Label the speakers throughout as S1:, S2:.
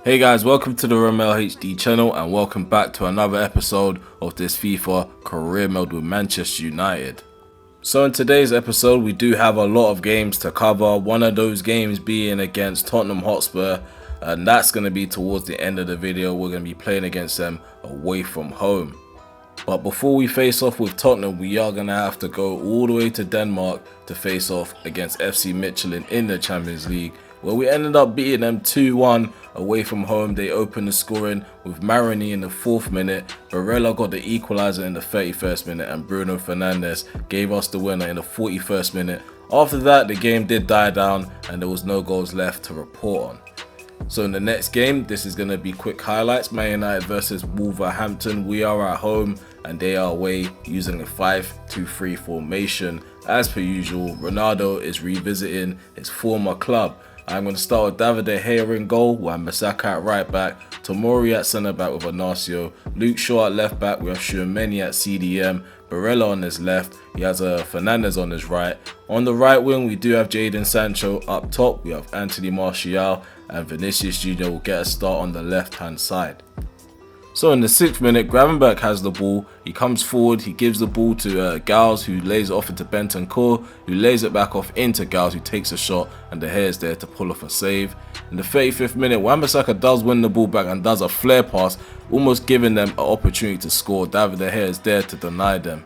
S1: Hey guys, welcome to the Romel HD channel and welcome back to another episode of this FIFA career mode with Manchester United. So in today's episode we do have a lot of games to cover, one of those games being against Tottenham Hotspur, and that's going to be towards the end of the video. We're going to be playing against them away from home. But before we face off with Tottenham, we are going to have to go all the way to Denmark to face off against FC Midtjylland in the Champions League, where we ended up beating them 2-1 away from home. They opened the scoring with Marini in the 4th minute, Barella got the equaliser in the 31st minute, and Bruno Fernandes gave us the winner in the 41st minute. After that, the game did die down and there was no goals left to report on. So in the next game, this is going to be quick highlights. Man United versus Wolverhampton. We are at home and they are away using a 5-2-3 formation. As per usual, Ronaldo is revisiting his former club. I'm going to start with David De Gea in goal, Wan-Bissaka at right back, Tomori at centre back with Inacio, Luke Shaw at left back, we have Tchouameni at CDM, Barella on his left, he has Fernandes on his right. On the right wing we do have Jadon Sancho. Up top we have Anthony Martial, and Vinicius Jr. will get a start on the left hand side. So in the 6th minute, Gravenberch has the ball, he comes forward, he gives the ball to Gals, who lays it off into Bentancur, who lays it back off into Gals, who takes a shot, and De Gea is there to pull off a save. In the 35th minute, Wan-Bissaka does win the ball back and does a flare pass, almost giving them an opportunity to score. David De Gea is there to deny them.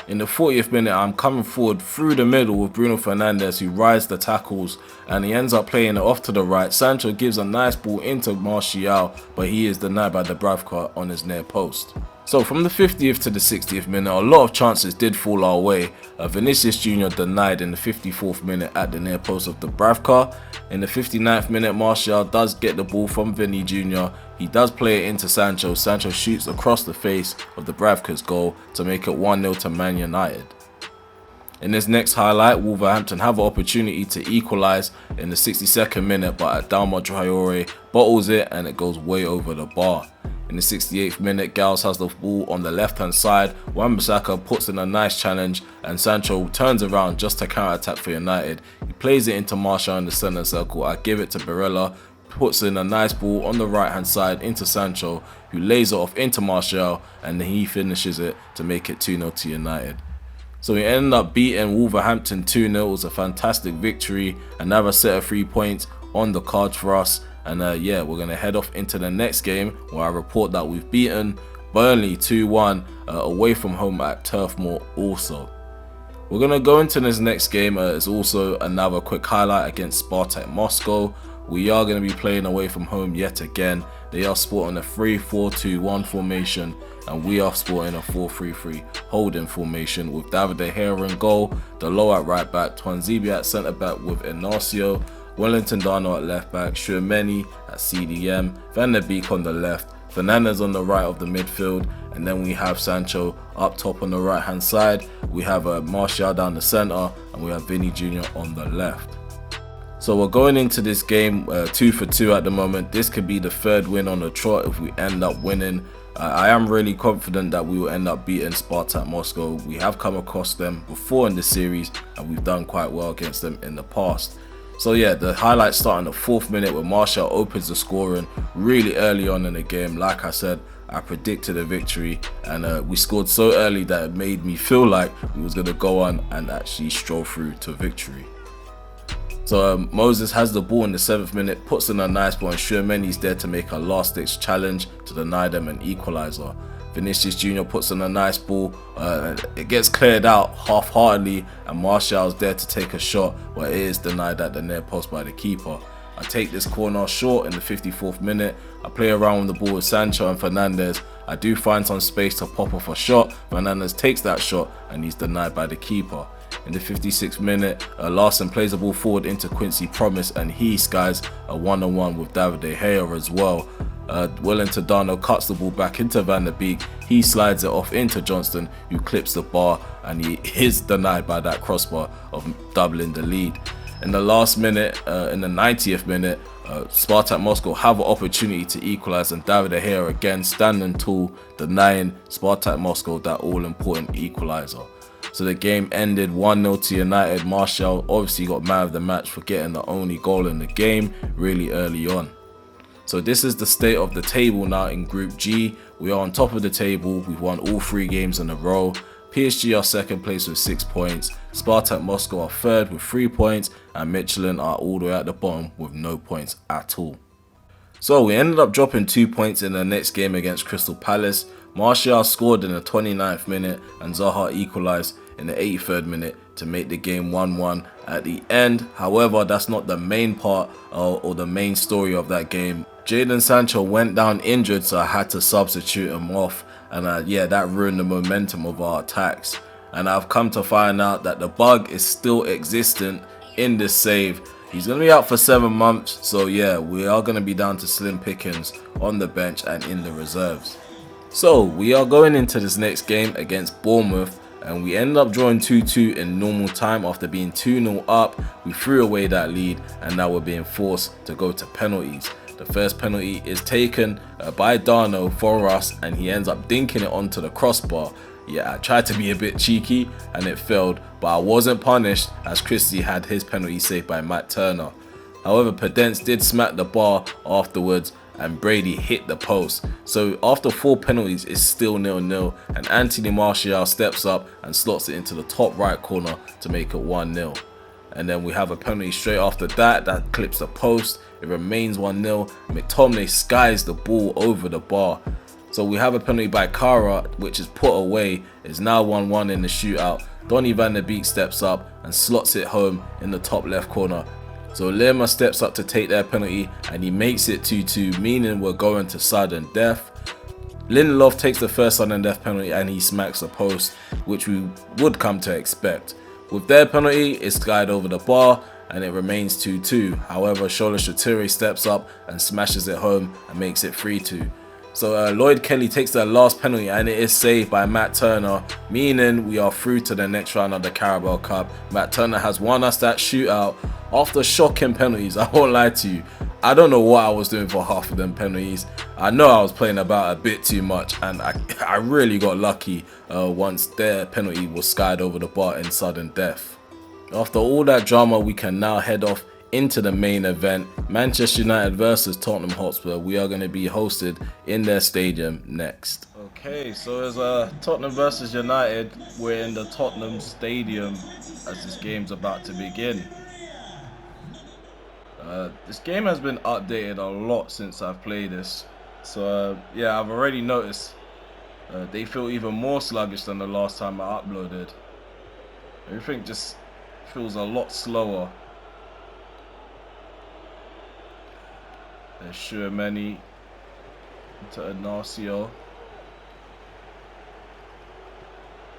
S1: In the 40th minute, I'm coming forward through the middle with Bruno Fernandes, who rides the tackles and he ends up playing it off to the right. Sancho gives a nice ball into Martial, but he is denied by Dubravka on his near post. So from the 50th to the 60th minute, a lot of chances did fall our way. Vinicius Jr. denied in the 54th minute at the near post of Dubravka. In the 59th minute, Martial does get the ball from Vinny Jr. He does play it into Sancho. Sancho shoots across the face of Dubravka's goal to make it 1-0 to Man United. In this next highlight, Wolverhampton have an opportunity to equalise in the 62nd minute, but Adama Traore bottles it and it goes way over the bar. In the 68th minute, Gals has the ball on the left hand side, Wan-Bissaka puts in a nice challenge and Sancho turns around just to counter-attack for United. He plays it into Martial in the centre circle. I give it to Barella, puts in a nice ball on the right hand side into Sancho, who lays it off into Martial, and then he finishes it to make it 2-0 to United. So we ended up beating Wolverhampton 2-0. It was a fantastic victory, another set of 3 points on the cards for us. And yeah, we're going to head off into the next game where I report that we've beaten Burnley 2-1 away from home at Turf Moor also. We're going to go into this next game. It's also another quick highlight against Spartak Moscow. We are going to be playing away from home yet again. They are sporting a 3-4-2-1 formation and we are sporting a 4-3-3 holding formation with David De Gea in goal, Dalot at right back, Twanzebe at centre back with Inacio, Wellington Darno at left back, Tchouameni at CDM, Van der Beek on the left, Fernandes on the right of the midfield, and then we have Sancho up top on the right hand side. We have Martial down the centre and we have Vinny Jr. on the left. So we're going into this game 2 for 2 at the moment. This could be the 3rd win on the trot if we end up winning. I am really confident that we will end up beating Spartak Moscow. We have come across them before in the series and we've done quite well against them in the past. So yeah, the highlights start in the 4th minute where Martial opens the scoring really early on in the game. Like I said, I predicted a victory and we scored so early that it made me feel like we was going to go on and actually stroll through to victory. So Moses has the ball in the 7th minute, puts in a nice ball, and Tchouameni's there to make a last-ditch challenge to deny them an equaliser. Vinicius Jr. puts in a nice ball, it gets cleared out half-heartedly and Martial's there to take a shot, but it is denied at the near post by the keeper. I take this corner short in the 54th minute, I play around with the ball with Sancho and Fernandes. I do find some space to pop off a shot, Fernandes takes that shot and he's denied by the keeper. In the 56th minute, Larson plays the ball forward into Quincy Promise and he skies a 1-on-1 with David De Gea as well. Wellington Darno cuts the ball back into Van der Beek, he slides it off into Johnston, who clips the bar and he is denied by that crossbar of doubling the lead. In the last minute, in the 90th minute, Spartak Moscow have an opportunity to equalise and David De Gea again standing tall, denying Spartak Moscow that all-important equaliser. So the game ended 1-0 to United. Martial obviously got man of the match for getting the only goal in the game really early on. So this is the state of the table now in Group G. We are on top of the table. We've won all 3 games in a row. PSG are second place with 6 points. Spartak Moscow are third with 3 points. And Michelin are all the way at the bottom with no points at all. So we ended up dropping 2 points in the next game against Crystal Palace. Martial scored in the 29th minute and Zaha equalised in the 83rd minute to make the game 1-1 at the end. However, that's not the main part or the main story of that game. Jadon Sancho went down injured, so I had to substitute him off, and yeah, that ruined the momentum of our attacks. And I've come to find out that the bug is still existent in this save. He's going to be out for 7 months, so yeah, we are going to be down to slim pickings on the bench and in the reserves. So we are going into this next game against Bournemouth, and we ended up drawing 2-2 in normal time after being 2-0 up. We threw away that lead, and now we're being forced to go to penalties. The first penalty is taken by Darno for us, and he ends up dinking it onto the crossbar. Yeah, I tried to be a bit cheeky and it failed, but I wasn't punished as Christie had his penalty saved by Matt Turner. However, Podence did smack the bar afterwards and Brady hit the post. So after 4 penalties, it's still 0-0, and Anthony Martial steps up and slots it into the top right corner to make it 1-0. And then we have a penalty straight after that clips the post. It remains 1-0. McTominay skies the ball over the bar. So we have a penalty by Kara, which is put away. It's now 1-1 in the shootout. Donny van der Beek steps up and slots it home in the top left corner. So Lerma steps up to take their penalty and he makes it 2-2, meaning we're going to sudden death. Lindelof takes the first sudden death penalty and he smacks the post, which we would come to expect. With their penalty, it's skied over the bar and it remains 2-2. However, Shola Shatiri steps up and smashes it home and makes it 3-2. So Lloyd Kelly takes their last penalty and it is saved by Matt Turner, meaning we are through to the next round of the Carabao Cup. Matt Turner has won us that shootout after shocking penalties. I won't lie to you. I don't know what I was doing for half of them penalties. I know I was playing about a bit too much, and I really got lucky once their penalty was skied over the bar in sudden death. After all that drama, we can now head off into the main event. Manchester United versus Tottenham Hotspur. We are going to be hosted in their stadium next. Okay, so as Tottenham versus United, we're in the Tottenham Stadium as this game's about to begin. This game has been updated a lot since I've played this, so yeah, I've already noticed they feel even more sluggish than the last time I uploaded. Everything just feels a lot slower. There's Schuemeni to Inacio.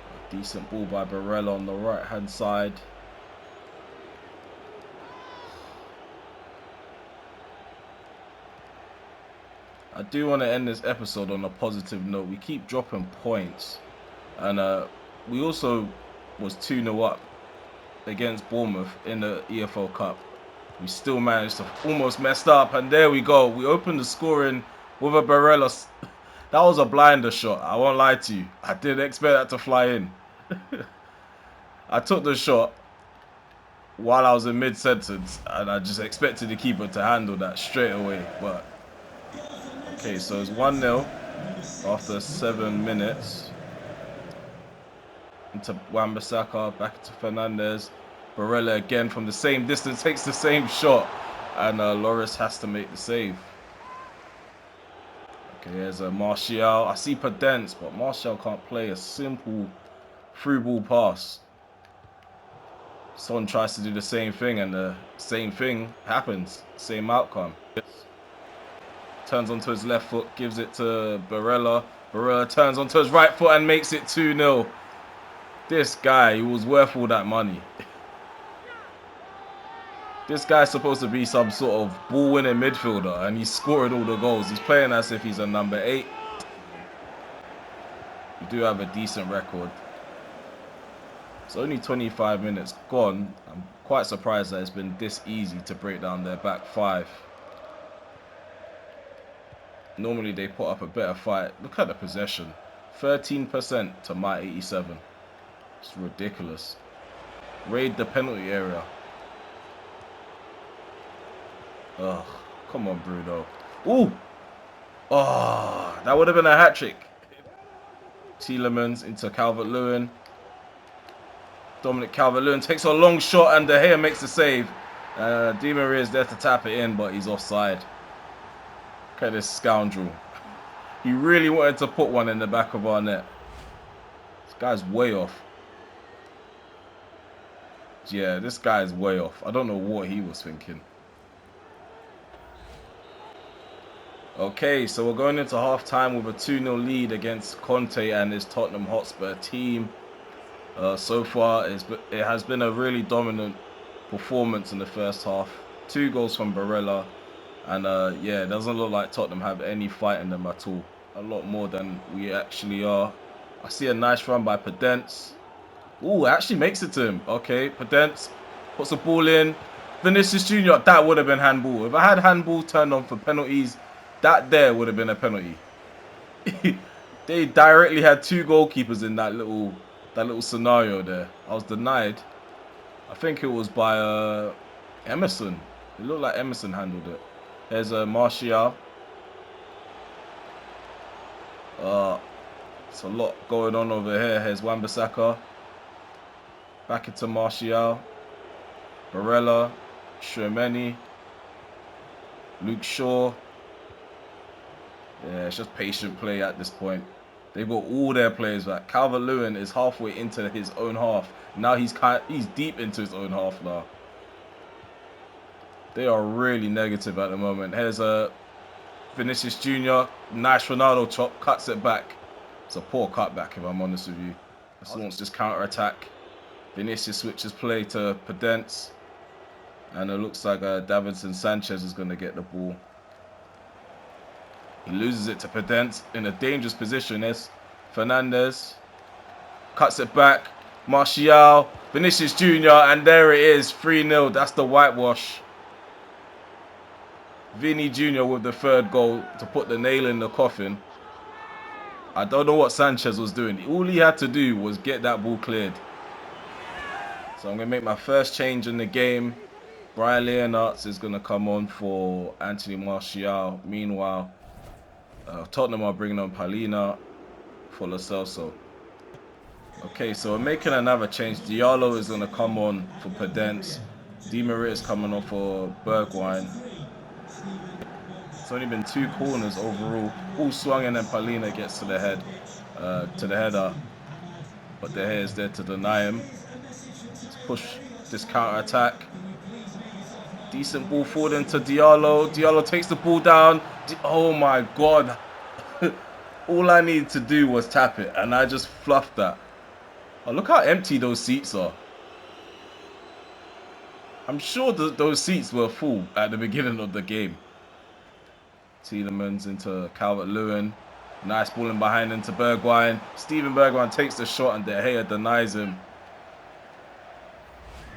S1: A decent ball by Barella on the right hand side. I do want to end this episode on a positive note. We keep dropping points, and we also was 2-0 up against Bournemouth in the EFL Cup. We still managed to almost messed up, and there we go. We opened the scoring with a Barella. That was a blinder shot. I won't lie to you. I didn't expect that to fly in. I took the shot while I was in mid-sentence, and I just expected the keeper to handle that straight away, but okay, so it's 1-0 after 7 minutes. Into Wan-Bissaka, back to Fernandez. Barella again from the same distance takes the same shot, and Loris has to make the save. Okay, here's a Martial. I see Podence, but Martial can't play a simple through ball pass. Son tries to do the same thing, and the same thing happens. Same outcome. Turns onto his left foot, gives it to Barella. Barella turns onto his right foot and makes it 2-0. This guy, he was worth all that money. This guy's supposed to be some sort of ball-winning midfielder, and he's scoring all the goals. He's playing as if he's a number 8. We do have a decent record. It's only 25 minutes gone. I'm quite surprised that it's been this easy to break down their back 5. Normally they put up a better fight. Look at the possession. 13% to my 87. It's ridiculous. Raid the penalty area. Ugh, come on, Bruno. Ooh. Oh, that would have been a hat-trick. Tielemans into Calvert-Lewin. Dominic Calvert-Lewin takes a long shot and De Gea makes the save. Di Maria is there to tap it in, but he's offside. Look at this scoundrel. He really wanted to put one in the back of our net. This guy's way off. Yeah, this guy is way off. I don't know what he was thinking. Okay, so we're going into half-time with a 2-0 lead against Conte and his Tottenham Hotspur team. So far, it has been a really dominant performance in the first half. 2 goals from Barella. And yeah, it doesn't look like Tottenham have any fight in them at all. A lot more than we actually are. I see a nice run by Podence. Ooh, actually makes it to him. Okay, Podence puts the ball in. Vinicius Jr., that would have been handball. If I had handball turned on for penalties, that there would have been a penalty. They directly had 2 goalkeepers in that little scenario there. I was denied. I think it was by Emerson. It looked like Emerson handled it. There's Martial. It's a lot going on over here. Here's Wan-Bissaka. Back into Martial. Barella. Tchouameni. Luke Shaw. Yeah, it's just patient play at this point. They've got all their players back. Calvert-Lewin is halfway into his own half. Now he's deep into his own half now. They are really negative at the moment. Here's Vinicius Jr. Nice Ronaldo chop. Cuts it back. It's a poor cutback if I'm honest with you. This wants just counter-attack. Vinicius switches play to Podence. And it looks like Davinson Sanchez is going to get the ball. He loses it to Podence in a dangerous position. There's Fernandez. Cuts it back. Martial. Vinicius Jr. And there it is. 3-0. That's the whitewash. Vinny Jr. with the 3rd goal to put the nail in the coffin. I don't know what Sanchez was doing. All he had to do was get that ball cleared. So I'm going to make my first change in the game. Brian Leonards is going to come on for Anthony Martial. Meanwhile, Tottenham are bringing on Palina for Lo Celso. Okay, so we're making another change. Diallo is going to come on for Podence. Di Maria is coming on for Bergwijn. It's only been 2 corners overall. All swung and then Palina gets to the header. But De Gea is there to deny him. Let's push this counter-attack. Decent ball forward into Diallo. Diallo takes the ball down. Oh my God. All I needed to do was tap it and I just fluffed that. Oh, look how empty those seats are. I'm sure those seats were full at the beginning of the game. Tielemans into Calvert-Lewin. Nice ball in behind into Bergwijn. Steven Bergwijn takes the shot and De Gea denies him.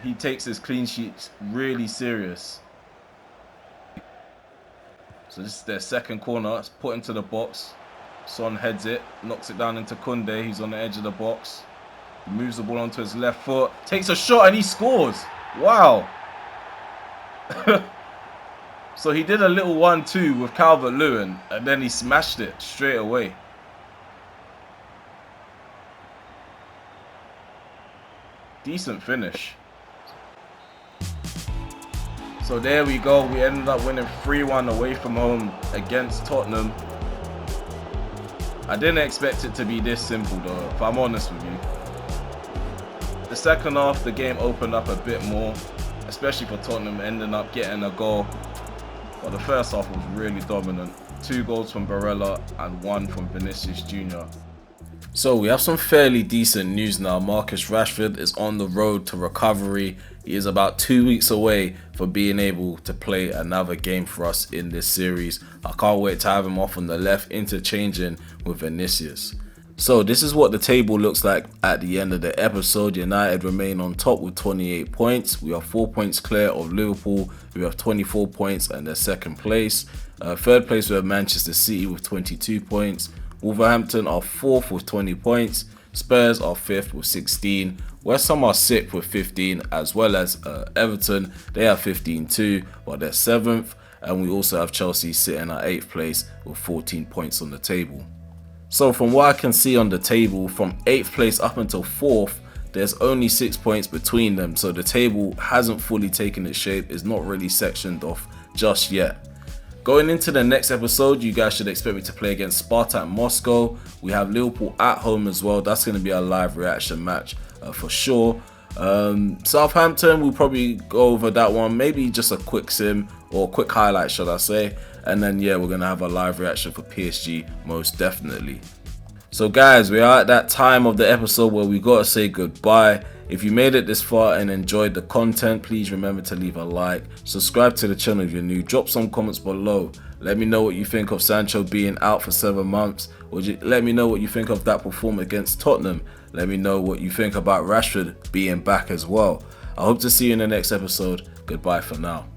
S1: He takes his clean sheets really serious. So this is their 2nd corner. It's put into the box. Son heads it. Knocks it down into Koundé. He's on the edge of the box. He moves the ball onto his left foot. Takes a shot and he scores. Wow. So he did a little 1-2 with Calvert-Lewin. And then he smashed it straight away. Decent finish. So there we go. We ended up winning 3-1 away from home against Tottenham. I didn't expect it to be this simple though, if I'm honest with you. The second half, the game opened up a bit more, especially for Tottenham ending up getting a goal. But the first half was really dominant. 2 goals from Barella and 1 from Vinicius Jr. So we have some fairly decent news now. Marcus Rashford is on the road to recovery. He is about 2 weeks away from being able to play another game for us in this series. I can't wait to have him off on the left, interchanging with Vinicius. So this is what the table looks like at the end of the episode. United remain on top with 28 points. We are 4 points clear of Liverpool, who have 24 points and they're 2nd place. 3rd place we have Manchester City with 22 points. Wolverhampton are 4th with 20 points. Spurs are 5th with 16. West Ham are 6th with 15, as well as Everton. They have 15 too, but they're 7th. and we also have Chelsea sitting at 8th place with 14 points on the table. So from what I can see on the table, from 8th place up until 4th, there's only 6 points between them, so the table hasn't fully taken its shape, it's not really sectioned off just yet. Going into the next episode, you guys should expect me to play against Spartak Moscow. We have Liverpool at home as well. That's going to be a live reaction match for sure. Southampton, we'll probably go over that one. Maybe just a quick sim or quick highlight, should I say. And then, yeah, we're going to have a live reaction for PSG, most definitely. So guys, we are at that time of the episode where we got to say goodbye. If you made it this far and enjoyed the content, please remember to leave a like, subscribe to the channel if you're new, drop some comments below. Let me know what you think of Sancho being out for 7 months. Let me know what you think of that performance against Tottenham. Let me know what you think about Rashford being back as well. I hope to see you in the next episode. Goodbye for now.